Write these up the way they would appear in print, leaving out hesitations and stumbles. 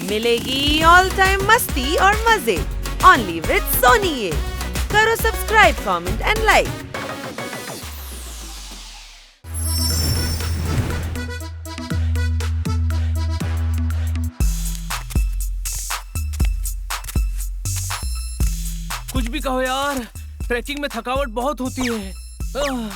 मिलेगी all time मस्ती और मजे ओनली विद सोनी ये। करो सब्सक्राइब, कमेंट एंड लाइक। कुछ भी कहो यार, ट्रैकिंग में थकावट बहुत होती है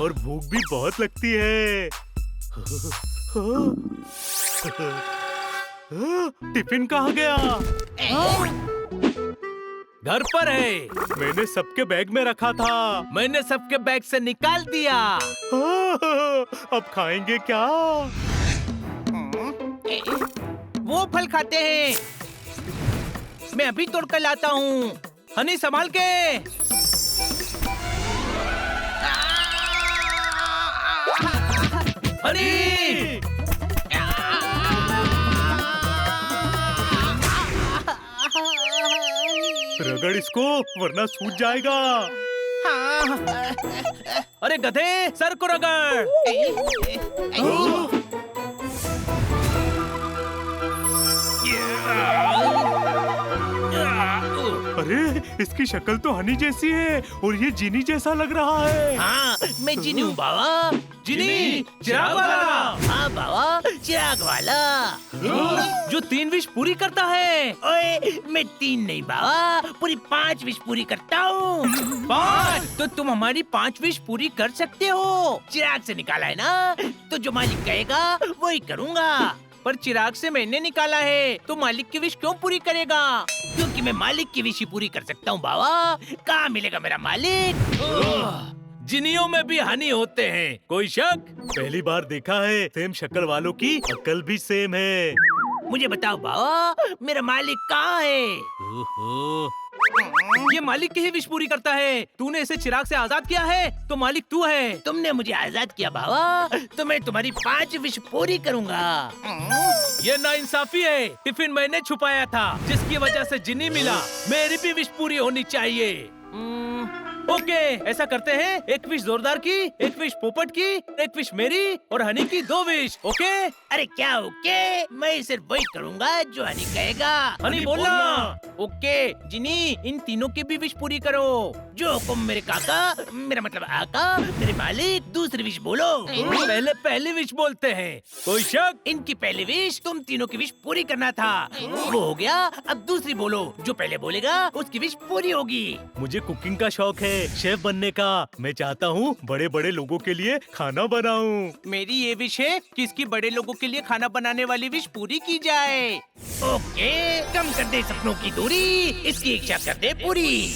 और भूख भी बहुत लगती है। टिफिन कहाँ गया? घर पर है। मैंने सबके बैग में रखा था। मैंने सबके बैग से निकाल दिया। अब खाएंगे क्या? वो फल खाते हैं, मैं अभी तोड़ कर लाता हूँ। हनी संभाल के। हनी! रगड़ इसको वरना सूज जाएगा। अरे गधे, सर को रगड़। अरे इसकी शक्ल तो हनी जैसी है और ये जिनी जैसा लग रहा है। हाँ, मैं जिनी हूँ बाबा। जिनी, चिराग वाला। हाँ बाबा, चिराग वाला। जो 3 विश पूरी करता है। ओए, मैं 3 नहीं बाबा, पूरी 5 विश पूरी करता हूँ। 5? तो तुम हमारी 5 विश पूरी कर सकते हो। चिराग से निकाला है ना, तो जो मालिक कहेगा वही करूँगा। पर चिराग से मैंने निकाला है, तो मालिक की विश क्यों पूरी करेगा? क्योंकि मैं मालिक की विश ही पूरी कर सकता हूँ बाबा। कहाँ मिलेगा मेरा मालिक? जिनियों में भी हनी होते हैं, कोई शक? पहली बार देखा है। सेम शक्ल वालों की अक्ल भी सेम है। मुझे बताओ बाबा, मेरा मालिक कहाँ है? ये मालिक की ही विश पूरी करता है। तूने इसे चिराग से आजाद किया है, तो मालिक तू है। तुमने मुझे आजाद किया बाबा, तो मैं तुम्हारी 5 विश पूरी करूँगा। ये नाइंसाफी है। टिफिन मैंने छुपाया था, जिसकी वजह से जिनी मिला। मेरी भी विश पूरी होनी चाहिए। ओके, ऐसा करते हैं। 1 विश जोरदार की, 1 विश पोपट की, 1 विश मेरी और हनी की 2 विश। ओके? अरे क्या ओके? मैं सिर्फ वही करूँगा जो हनी कहेगा। हनी बोलना। ओके जिनी, इन तीनों की भी विश पूरी करो। जो हुक्म मेरे काका, मेरा मतलब आका, मेरे मालिक। दूसरी विश बोलो। पहली विश बोलते हैं, कोई शक? इनकी पहली विश तुम तीनों की विश पूरी करना था, वो हो गया। अब दूसरी बोलो। जो पहले बोलेगा उसकी विश पूरी होगी। मुझे कुकिंग का शौक है, शेफ बनने का। मैं चाहता हूँ बड़े बड़े लोगों के लिए खाना बनाऊं। मेरी ये विश है कि इसकी बड़े लोगों के लिए खाना बनाने वाली विश पूरी की जाए। ओके, कम कर दे सपनों की दूरी, इसकी इच्छा कर दे पूरी।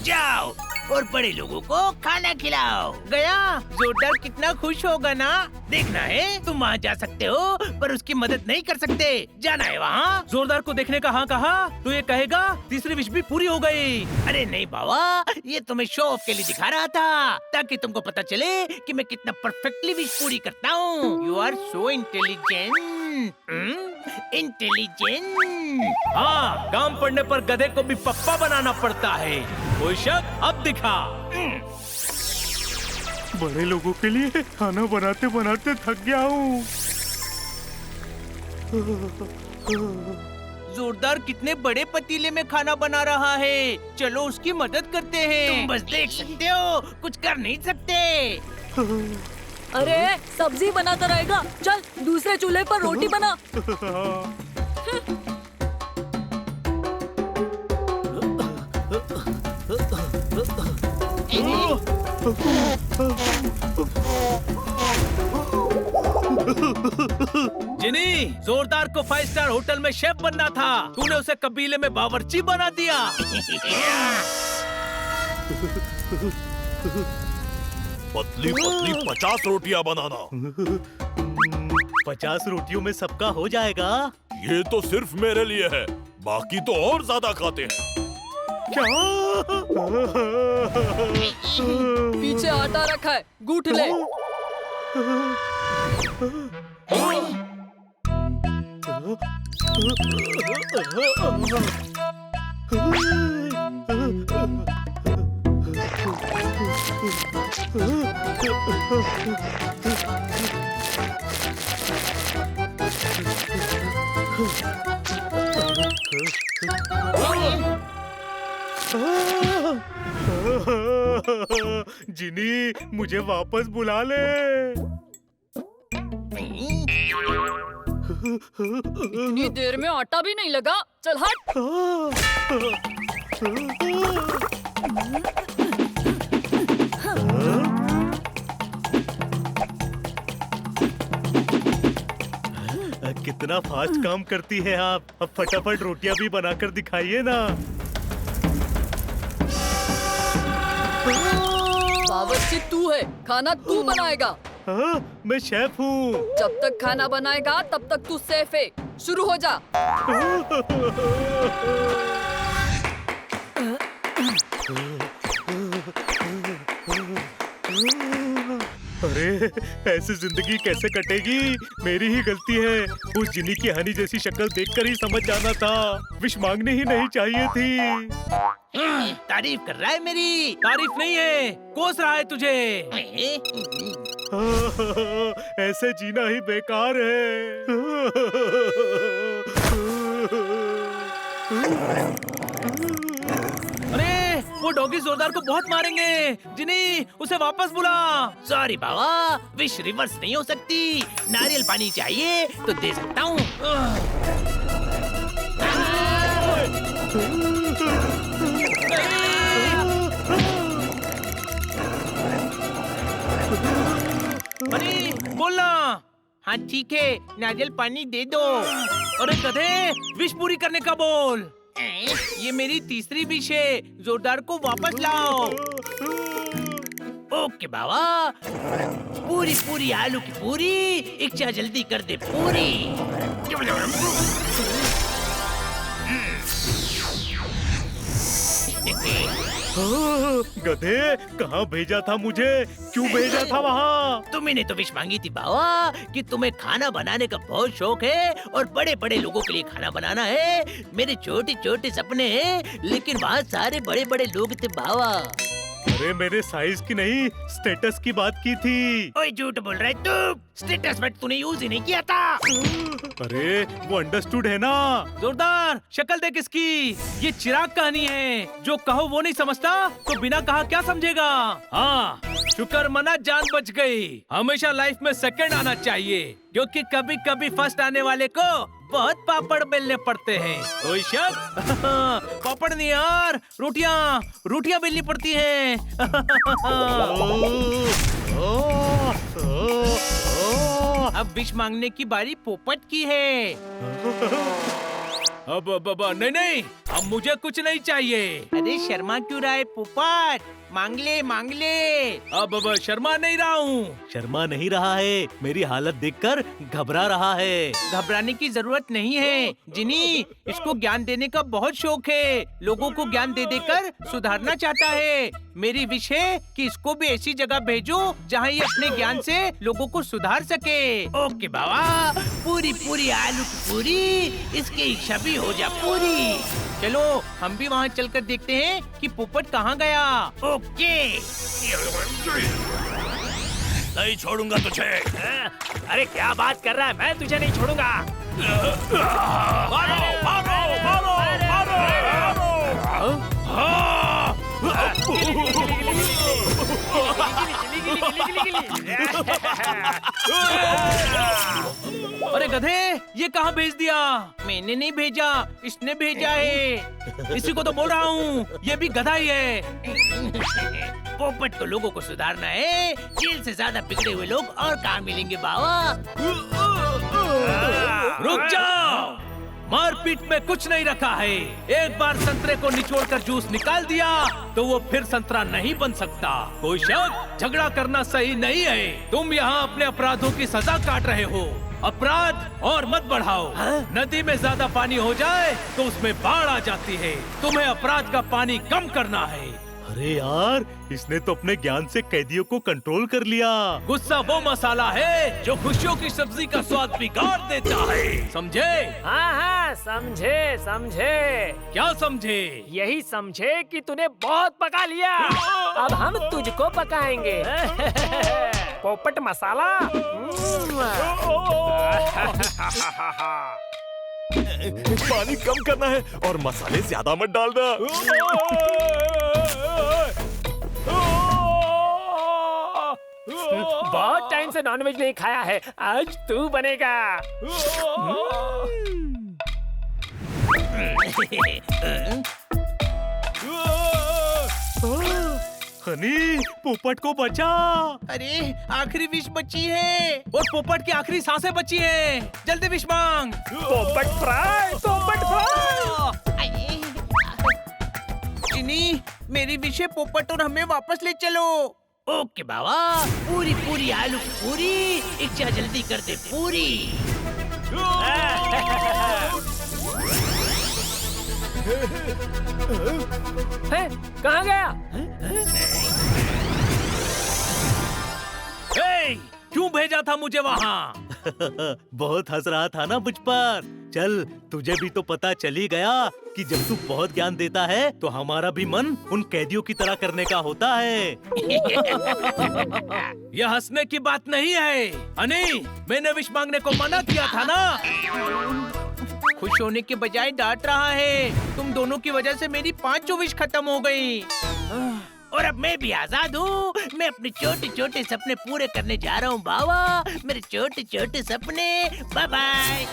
जाओ और बड़े लोगों को खाना खिलाओ। गया? जोरदार कितना खुश होगा ना। देखना है, तुम वहाँ जा सकते हो, पर उसकी मदद नहीं कर सकते। जाना है वहाँ। जोरदार को देखने का हाँ कहा तो ये कहेगा तीसरी विश भी पूरी हो गई। अरे नहीं बाबा, ये तुम्हें शो ऑफ के लिए दिखा रहा था, ताकि तुमको पता चले कि मैं कितना परफेक्टली विश पूरी करता हूँ। You are so intelligent. Intelligent. हाँ, काम पड़ने पर गधे को भी पप्पा बनाना पड़ता है। कोई शक? अब दिखा। बड़े लोगों के लिए खाना बनाते बनाते थक गया हूँ। जोरदार कितने बड़े पतीले में खाना बना रहा है। चलो उसकी मदद करते हैं। तुम बस देख सकते हो, कुछ कर नहीं सकते। अरे सब्जी बनाता रहेगा, चल दूसरे चूल्हे पर रोटी बना। जिनी, जोरदार को 5 स्टार होटल में शेफ बनना था, तूने उसे कबीले में बावर्ची बना दिया। पतली पतली 50 रोटियां बनाना। 50 रोटियों में सबका हो जाएगा। ये तो सिर्फ मेरे लिए है, बाकी तो और ज्यादा खाते हैं। क्या? पीछे आटा रखा है, गूंथ ले। जिनी, मुझे वापस बुला ले। इतनी देर में आटा भी नहीं लगा, चल हट। कितना फास्ट काम करती है आप। अब फटाफट रोटियां भी बनाकर दिखाइए ना। बावर्ची तू है, खाना तू बनाएगा। हाँ, मैं शेफ हूँ। जब तक खाना बनाएगा तब तक तू सेफ है। शुरू हो जा। अरे, ऐसे जिंदगी कैसे कटेगी? मेरी ही गलती है। उस जिनी की हनी जैसी शक्ल देखकर ही समझ जाना था। विश मांगनी ही नहीं चाहिए थी। तारीफ कर रहा है मेरी। तारीफ नहीं है, कोस रहा है तुझे। ऐसे जीना ही बेकार है। अरे, वो डॉगी जोरदार को बहुत मारेंगे। जिनी, उसे वापस बुला। सॉरी बाबा, विश रिवर्स नहीं हो सकती। नारियल पानी चाहिए तो दे सकता हूँ। अरे, बोलना। हाँ ठीक है, नारियल पानी दे दो। अरे गधे, विश पूरी करने का बोल। ये मेरी तीसरी विश है, जोरदार को वापस लाओ। ओके बाबा, पूरी पूरी आलू की पूरी। इच्छा जल्दी कर दे पूरी। गधे, कहाँ भेजा था मुझे? क्यों भेजा था वहाँ? तुम्ही तो विश मांगी थी बाबा कि तुम्हें खाना बनाने का बहुत शौक है और बड़े बड़े लोगों के लिए खाना बनाना है। मेरे छोटे छोटे सपने हैं, लेकिन वहाँ सारे बड़े बड़े लोग थे बाबा। अरे, मेरे साइज की नहीं, स्टेटस की बात की थी। ओए, झूठ बोल रहा है तू। स्टेटस में तूने यूज ही नहीं किया था। अरे, वो अंडरस्टूड है ना। जोरदार, शक्ल देख इसकी। ये चिराग कहानी है। जो कहो वो नहीं समझता तो बिना कहा क्या समझेगा। हाँ, शुक्र मना, जान बच गई। हमेशा लाइफ में सेकंड आना चाहिए, क्योंकि कभी कभी फर्स्ट आने वाले को बहुत पापड़ बेलने पड़ते हैं। कोई शक? पापड़ नहीं यार, रोटियां बेलनी पड़ती हैं। अब विश मांगने की बारी पोपट की है। अब नहीं, अब मुझे कुछ नहीं चाहिए। अरे शर्मा क्यों रहा है पोपट? मांग ले। अब शर्मा नहीं रहा हूँ। शर्मा नहीं रहा है, मेरी हालत देखकर घबरा रहा है। घबराने की जरूरत नहीं है जिनी, इसको ज्ञान देने का बहुत शौक है। लोगों को ज्ञान दे देकर सुधारना चाहता है। मेरी विश है कि इसको भी ऐसी जगह भेजो जहाँ ये अपने ज्ञान से लोगों को सुधार सके। ओके बाबा, पूरी पूरी आलू की पूरी। इसकी इच्छा भी हो जा पूरी। चलो हम भी वहाँ चलकर देखते हैं कि पोपट कहाँ गया। ओके। नहीं छोड़ूंगा तुझे। अरे क्या बात कर रहा है? मैं तुझे नहीं छोड़ूंगा। अरे गधे, ये कहाँ भेज दिया? मैंने नहीं भेजा, इसने भेजा है। इसी को तो बोल रहा हूँ, ये भी गधा ही है। पोपट को लोगों को सुधारना है। जेल से ज्यादा बिगड़े हुए लोग और कहाँ मिलेंगे बाबा? रुक जाओ, मारपीट में कुछ नहीं रखा है। एक बार संतरे को निचोड़कर जूस निकाल दिया तो वो फिर संतरा नहीं बन सकता। कोई शक? झगड़ा करना सही नहीं है। तुम यहाँ अपने अपराधों की सजा काट रहे हो। अपराध और मत बढ़ाओ। नदी में ज्यादा पानी हो जाए तो उसमें बाढ़ आ जाती है। तुम्हें अपराध का पानी कम करना है। अरे यार, इसने तो अपने ज्ञान से कैदियों को कंट्रोल कर लिया। गुस्सा वो मसाला है जो खुशियों की सब्जी का स्वाद बिगाड़ देता है। समझे? हाँ, समझे। क्या समझे? यही समझे कि तूने बहुत पका लिया। अब हम तुझको पकाएंगे। पोपट मसाला। पानी कम करना है और मसाले ज्यादा मत डालना। बहुत टाइम से नॉनवेज नहीं खाया है, आज तू बनेगा। हनी, पोपट को बचा। अरे आखिरी विश बची है और पोपट की आखिरी सांसें बची है। जल्दी विश मांग। पोपट फ्राई, पोपट फ्राई। जिनी, मेरी विश है पोपट और हमें वापस ले चलो। ओके बाबा, पूरी पूरी आलू की पूरी, इच्छा जल्दी कर दे पूरी। है, कहाँ गया? हे, क्यों भेजा था मुझे वहाँ? बहुत हंस रहा था ना मुझ पर। चल, तुझे भी तो पता चल ही गया कि जब तू बहुत ज्ञान देता है तो हमारा भी मन उन कैदियों की तरह करने का होता है। यह हंसने की बात नहीं है। अनी, मैंने विश मांगने को मना किया था ना। खुश होने के बजाय डांट रहा है। तुम दोनों की वजह से मेरी 5 विश खत्म हो गई। और अब मैं भी आजाद हूँ। मैं अपने छोटे छोटे सपने पूरे करने जा रहा हूँ बाबा। मेरे छोटे छोटे सपने। Bye bye.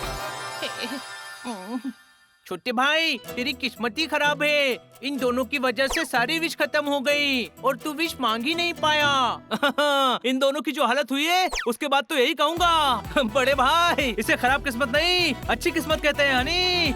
छोटे भाई, तेरी किस्मत ही खराब है। इन दोनों की वजह से सारी विश खत्म हो गई और तू विश मांग ही नहीं पाया। इन दोनों की जो हालत हुई है उसके बाद तो यही कहूँगा, बड़े भाई, इसे खराब किस्मत नहीं, अच्छी किस्मत कहते हैं हनी।